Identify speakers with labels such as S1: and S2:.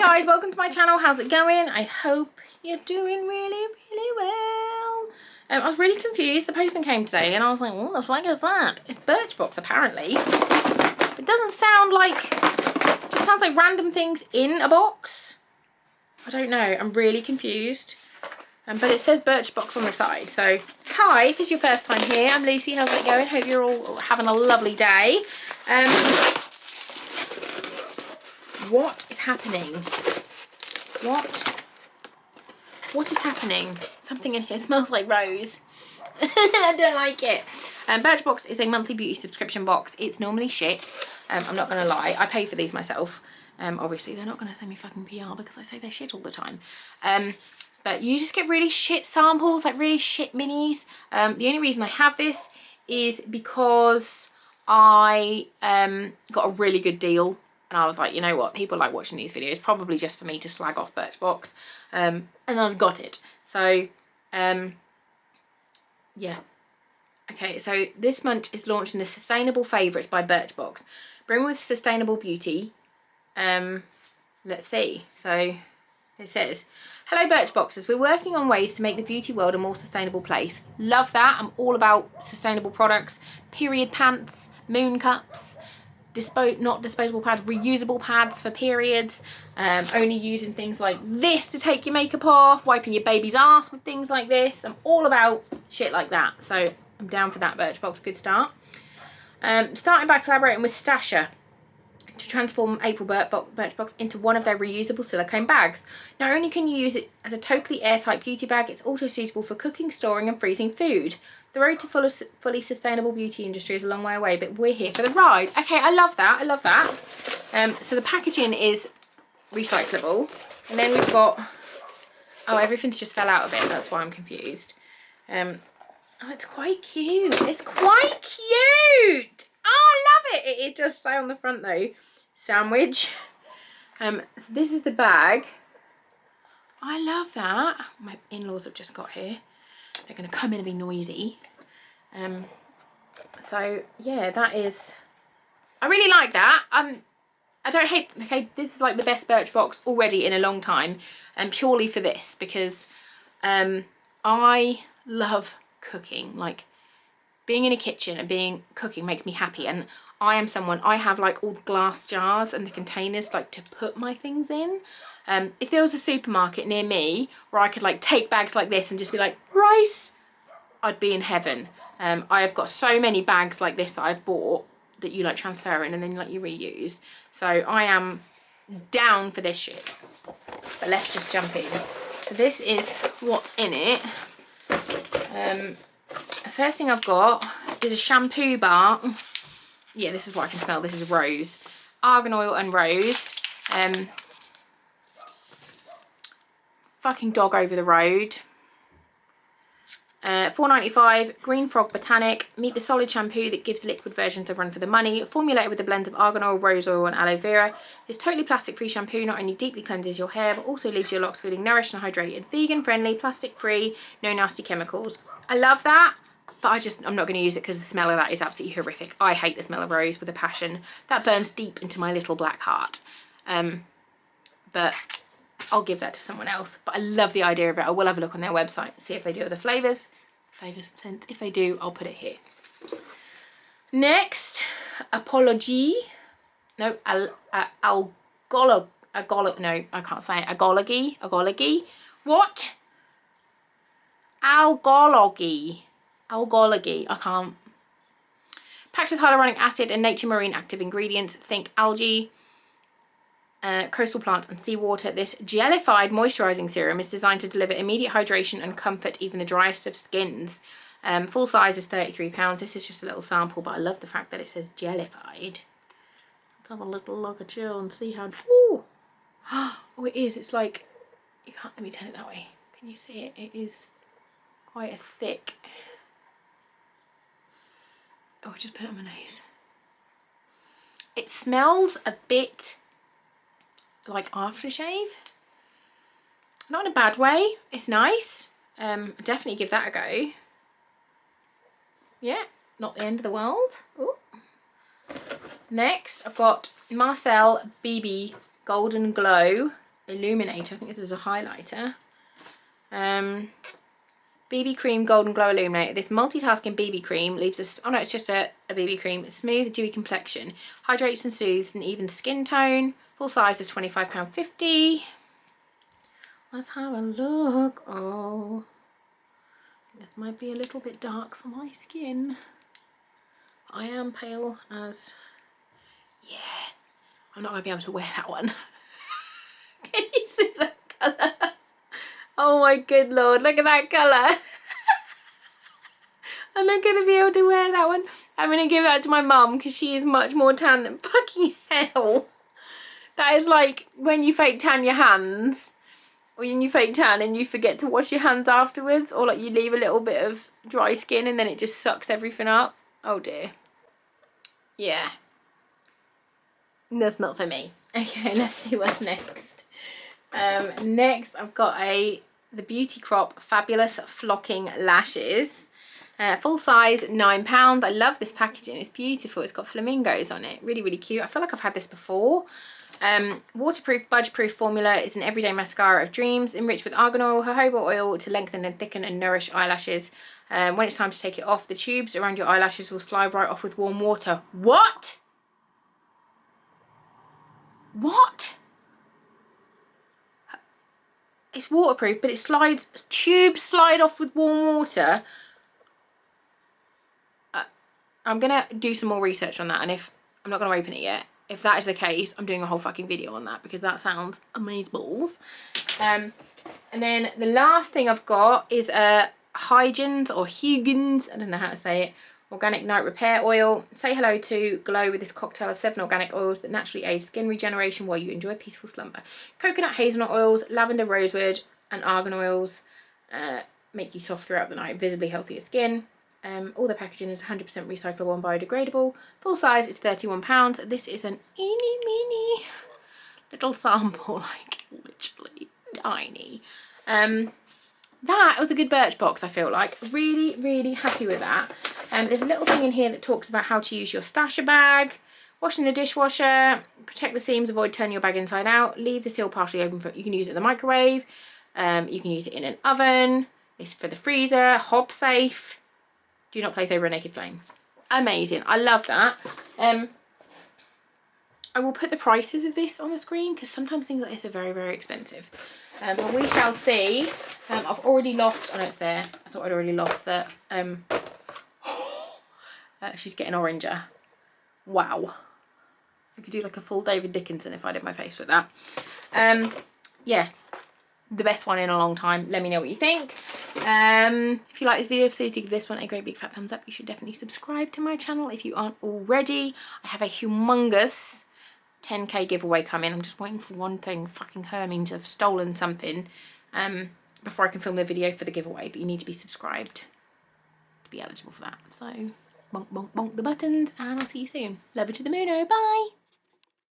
S1: guys, welcome to my channel. How's it going? I hope you're doing really well. I was really confused. The postman came today and I was like, what the fuck is that? It's Birchbox apparently. It doesn't sound like, it just sounds like random things in a box. I don't know, I'm really confused. But it says Birchbox on the side. So hi, if it's your first time here, I'm Lucy. How's it going? Hope you're all having a lovely day. What is happening? What is happening? Something in here smells like rose. I don't like it. Birchbox is a monthly beauty subscription box. It's normally shit. I'm not gonna lie. I pay for these myself. Obviously they're not gonna send me fucking PR because I say they're shit all the time. But you just get really shit samples, like really shit minis. The only reason I have this is because I got a really good deal. And I was like, you know what, people like watching these videos, probably just for me to slag off Birchbox. And I've got it. So, yeah. Okay, so this month is launching the Sustainable Favourites by Birchbox. Bring with sustainable beauty. Let's see. So, it says, hello Birchboxers, we're working on ways to make the beauty world a more sustainable place. Love that. I'm all about sustainable products. Period pants, moon cups, not disposable pads, reusable pads for periods, only using things like this to take your makeup off, wiping your baby's ass with things like this. I'm all about shit like that, so I'm down for that. Birchbox, good start. Starting by collaborating with Stasha to transform April Birchbox into one of their reusable silicone bags. Not only can you use it as a totally airtight beauty bag, it's also suitable for cooking, storing and freezing food. The road to fully sustainable beauty industry is a long way away, but we're here for the ride. Okay, I love that, I love that. So the packaging is recyclable. And then we've got, oh, everything's just fell out of it, that's why I'm confused. Oh, it's quite cute, it's quite cute! Oh, I love it! It does say on the front though, sandwich. So this is the bag. I love that. My in-laws have just got here. They're going to come in and be noisy. So yeah, that is, I really like that. I don't hate, okay, this is like the best Birchbox already in a long time, and purely for this, because I love cooking. Like, being in a kitchen and cooking makes me happy, and I am someone, I have like all the glass jars and the containers like to put my things in. If there was a supermarket near me where I could like take bags like this and just be like, rice, I'd be in heaven. I have got so many bags like this that I've bought that you like transfer in and then like you reuse. So I am down for this shit. But let's just jump in. So this is what's in it. The first thing I've got is a shampoo bar. Yeah, this is what I can smell. This is rose. Argan oil and rose. Fucking dog over the road. $4.95, Green Frog Botanic. Meet the solid shampoo that gives liquid versions a run for the money. Formulated with a blend of argan oil, rose oil and aloe vera. This totally plastic-free shampoo not only deeply cleanses your hair, but also leaves your locks feeling nourished and hydrated. Vegan-friendly, plastic-free, no nasty chemicals. I love that, but I'm not going to use it because the smell of that is absolutely horrific. I hate the smell of rose with a passion. That burns deep into my little black heart. But I'll give that to someone else. But I love the idea of it. I will have a look on their website, see if they do other flavours. If they do, I'll put it here. Next, Apology. No, no, I can't say it. Agology. What? Algology. I can't. Packed with hyaluronic acid and nature marine active ingredients. Think algae, coastal plants and seawater. This gelified moisturizing serum is designed to deliver immediate hydration and comfort even the driest of skins. Full size is £33. This is just a little sample, but I love the fact that it says gelified. Let's have a little look at you and see how. Ooh. Oh, it is. It's like, you can't, let me turn it that way. Can you see it? It is quite a thick. Oh, I just put it on my nose. It smells a bit like aftershave, not in a bad way. It's nice. Definitely give that a go. Yeah, not the end of the world. Ooh. Next I've got Marcel BB Golden Glow illuminator. I think this is a highlighter. BB cream golden glow illuminator. This multitasking BB cream leaves us, oh no, it's just a BB cream. Smooth dewy complexion, hydrates and soothes an even skin tone. Full size is £25.50. Let's have a look. Oh, this might be a little bit dark for my skin. I am pale as, yeah, I'm not going to be able to wear that one. Can you see that colour? Oh my good lord, look at that colour. I'm not going to be able to wear that one. I'm going to give that to my mum because she is much more tan than fucking hell. That is like when you fake tan your hands, or when you fake tan and you forget to wash your hands afterwards, or like you leave a little bit of dry skin and then it just sucks everything up. Oh dear. Yeah. That's not for me. Okay, let's see what's next. Next I've got the Beauty Crop Fabulous Flocking Lashes. Full size, £9. I love this packaging. It's beautiful. It's got flamingos on it. Really, really cute. I feel like I've had this before. Waterproof, budge-proof formula. It's an everyday mascara of dreams, enriched with argan oil, jojoba oil to lengthen and thicken and nourish eyelashes. When it's time to take it off, the tubes around your eyelashes will slide right off with warm water. What? What? It's waterproof, but it slides, tubes slide off with warm water. I'm gonna do some more research on that, and if I'm not gonna open it yet, if that is the case, I'm doing a whole fucking video on that because that sounds amazeballs. And then the last thing I've got is a Huygens or Huygens, I don't know how to say it, organic night repair oil. Say hello to glow with this cocktail of 7 organic oils that naturally aid skin regeneration while you enjoy peaceful slumber. Coconut hazelnut oils, lavender rosewood and argan oils make you soft throughout the night, visibly healthier skin. All the packaging is 100% recyclable and biodegradable. Full size is £31. This is an eeny meeny little sample, like literally tiny. That was a good Birchbox, I feel like. Really, really happy with that. There's a little thing in here that talks about how to use your stasher bag. Wash in the dishwasher, protect the seams, avoid turning your bag inside out, leave the seal partially open for, you can use it in the microwave, you can use it in an oven, it's for the freezer, hob safe. Do not place over a naked flame. Amazing. I love that. I will put the prices of this on the screen because sometimes things like this are very, very expensive. But we shall see. I've already lost, oh no, it's there. I thought I'd already lost that. She's getting oranger. Wow. I could do like a full David Dickinson if I did my face with that. Yeah. The best one in a long time. Let me know what you think. If you like this video, please do give this one a great big fat thumbs up. You should definitely subscribe to my channel if you aren't already. I have a humongous 10k giveaway coming. I'm just waiting for one thing, fucking Hermine, to have stolen something before I can film the video for the giveaway, but you need to be subscribed to be eligible for that. So bonk bonk bonk the buttons and I'll see you soon. Love you to the moon. Bye.